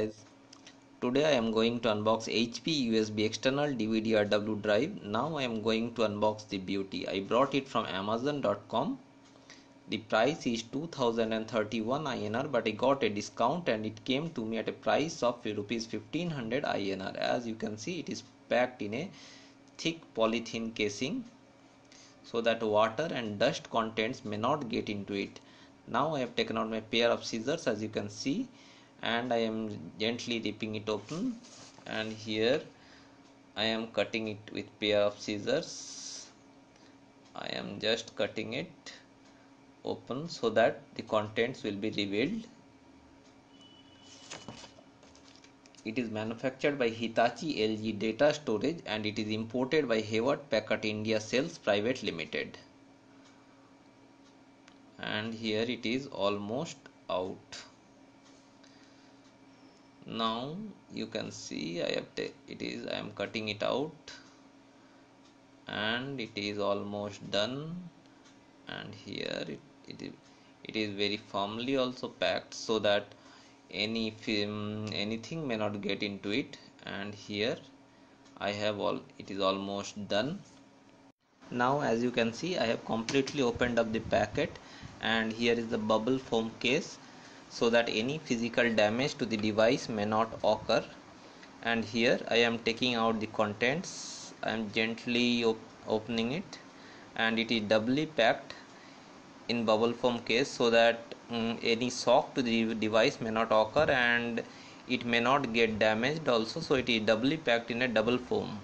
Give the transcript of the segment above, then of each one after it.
guys, today I am going to unbox HP USB external DVDRW drive. Now I am going to unbox the beauty. I brought it from Amazon.com. The price is 2031 INR, but I got a discount and it came to me at a price of rupees 1500 INR. As you can see, it is packed in a thick polythene casing so that water and dust contents may not get into it. Now I have taken out my pair of scissors, as you can see, and I am gently ripping it open, and here I am cutting it with pair of scissors. I am just cutting it open so that the contents will be revealed. It is manufactured by Hitachi LG Data Storage and it is imported by Hewlett Packard India Sales Private Limited. And here it is almost out. Now you can see I am cutting it out and it is almost done. And here it is very firmly also packed so that anything may not get into it. And here it is almost done. Now as you can see, I have completely opened up the packet, and here is the bubble foam case so that any physical damage to the device may not occur. And here I am taking out the contents. I am gently opening it, and it is doubly packed in bubble foam case so that any shock to the device may not occur and it may not get damaged also. So it is doubly packed in a double foam,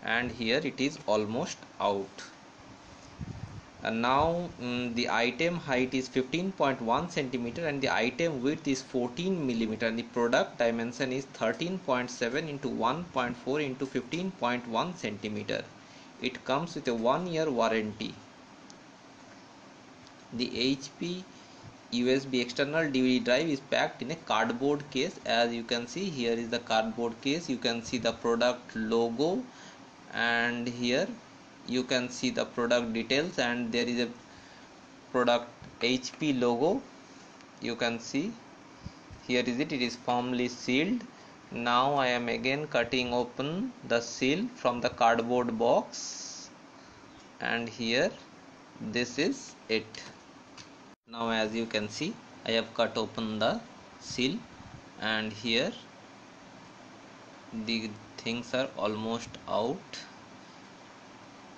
and here it is almost out. And now the item height is 15.1 centimeter and the item width is 14 millimeter, and the product dimension is 13.7 into 1.4 into 15.1 centimeter. It comes with a 1-year warranty. The HP USB external DVD drive is packed in a cardboard case. As you can see, here is the cardboard case. You can see the product logo, and here you can see the product details, and there is a product HP logo. You can see here it is firmly sealed. Now I am again cutting open the seal from the cardboard box, and here this is it. Now as you can see, I have cut open the seal, and here the things are almost out,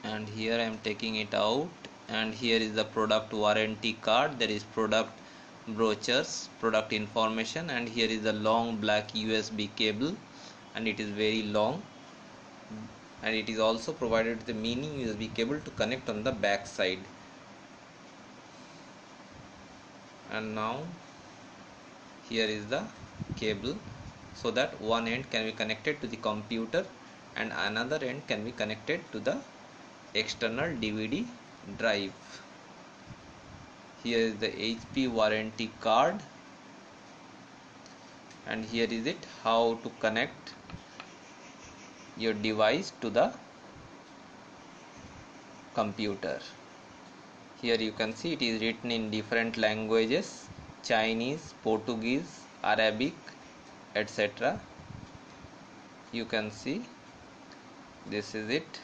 and here I am taking it out. And here is the product warranty card. There is product brochures, product information, and here is the long black USB cable, and it is very long, and it is also provided with a mini USB cable to connect on the back side. And now here is the cable so that one end can be connected to the computer and another end can be connected to the external DVD drive. Here is the HP warranty card, and here is it, how to connect your device to the computer. Here you can see it is written in different languages: Chinese, Portuguese, Arabic, etc. You can see this is it.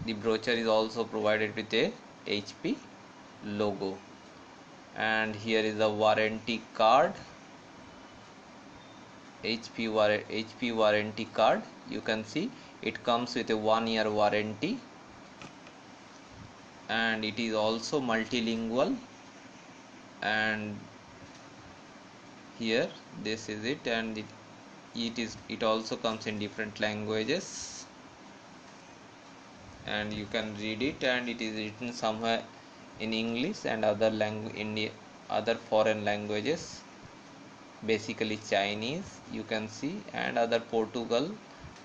The brochure is also provided with a HP logo, and here is the warranty card, HP warranty card. You can see it comes with a 1-year warranty, and it is also multilingual. And here this is it, and it also comes in different languages, and you can read it, and it is written somewhere in English and other foreign languages, basically Chinese you can see, and other Portugal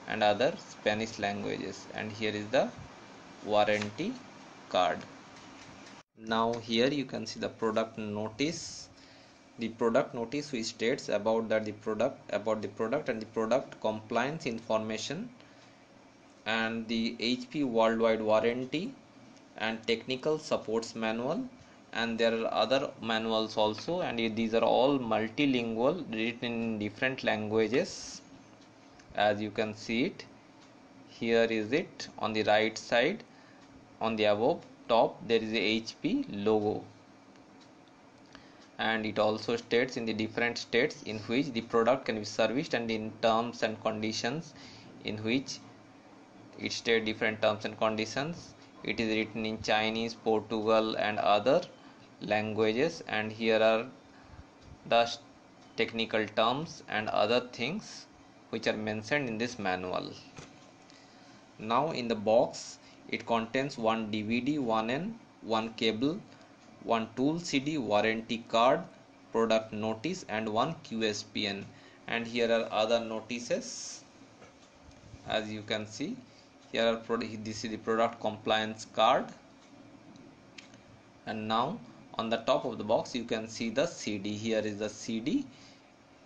and other Spanish languages. And here is the warranty card. Now here you can see the product notice. The product notice which states about the product and the product compliance information, and the HP worldwide warranty and technical supports manual, and there are other manuals also, and these are all multilingual, written in different languages. As you can see it, here is it on the right side. On the above top there is a HP logo, and it also states in the different states in which the product can be serviced, and in terms and conditions in which it states different terms and conditions. It is written in Chinese, Portugal and other languages, and here are the technical terms and other things which are mentioned in this manual. Now in the box it contains one DVD, one N, one cable, one tool CD, warranty card, product notice and one QSPN, and here are other notices. As you can see, here are this is the product compliance card, and now on the top of the box you can see the CD. Here is the CD.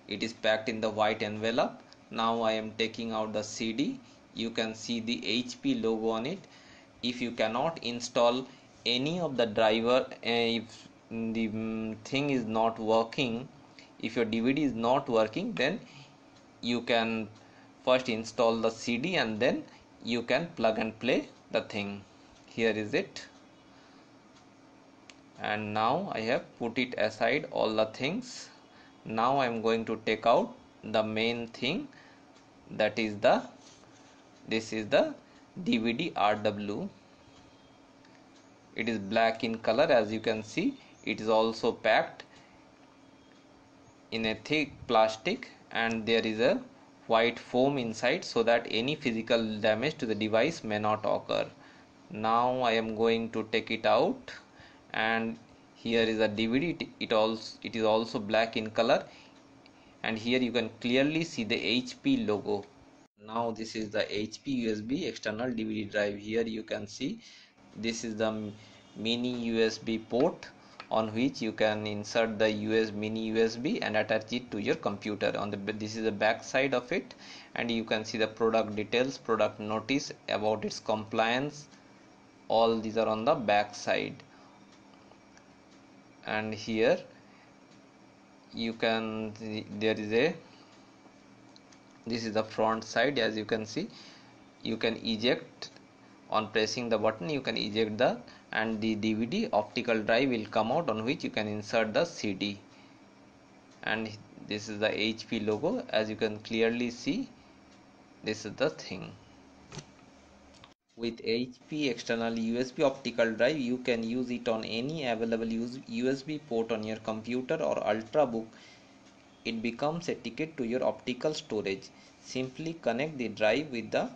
It is packed in the white envelope. Now I am taking out the CD. You can see the HP logo on it. If you cannot install any of the driver, if the thing is not working, if your DVD is not working, then you can first install the CD and then you can plug and play the thing. Here is it, and now I have put it aside all the things. Now I am going to take out the main thing, that is this is the DVDRW. It is black in color, as you can see. It is also packed in a thick plastic, and there is a white foam inside so that any physical damage to the device may not occur. Now I am going to take it out, and here is a DVD. It is also black in color, and here you can clearly see the HP logo. Now this is the HP USB external DVD drive. Here you can see this is the mini USB port on which you can insert the mini USB and attach it to your computer. This is the back side of it, and you can see the product details, product notice about its compliance. All these are on the back side, and here you can see this is the front side. As you can see, you can eject on pressing the button. You can eject and the DVD optical drive will come out, on which you can insert the CD. And this is the HP logo. As you can clearly see, this is the thing. With HP external USB optical drive, you can use it on any available USB port on your computer or Ultrabook. It becomes a ticket to your optical storage. Simply connect the drive with the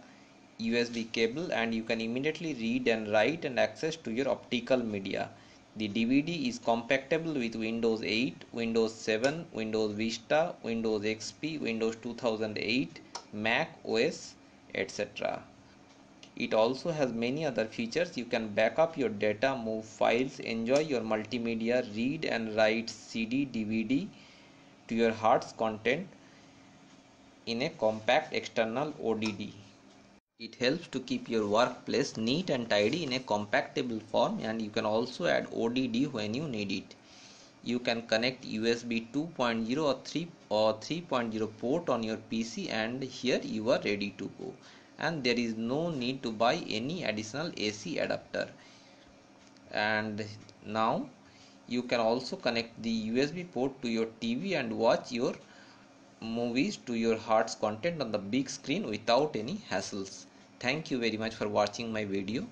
USB cable and you can immediately read and write and access to your optical media. The DVD is compatible with Windows 8, Windows 7, Windows Vista, Windows XP, Windows 2008, Mac OS, etc. It also has many other features. You can back up your data, move files, enjoy your multimedia, read and write CD, DVD to your heart's content in a compact external ODD. It helps to keep your workplace neat and tidy in a compactable form, and you can also add ODD when you need it. You can connect USB 2.0 or 3.0 port on your PC, and here you are ready to go. And there is no need to buy any additional AC adapter. And now you can also connect the USB port to your TV and watch your movies to your heart's content on the big screen without any hassles. Thank you very much for watching my video.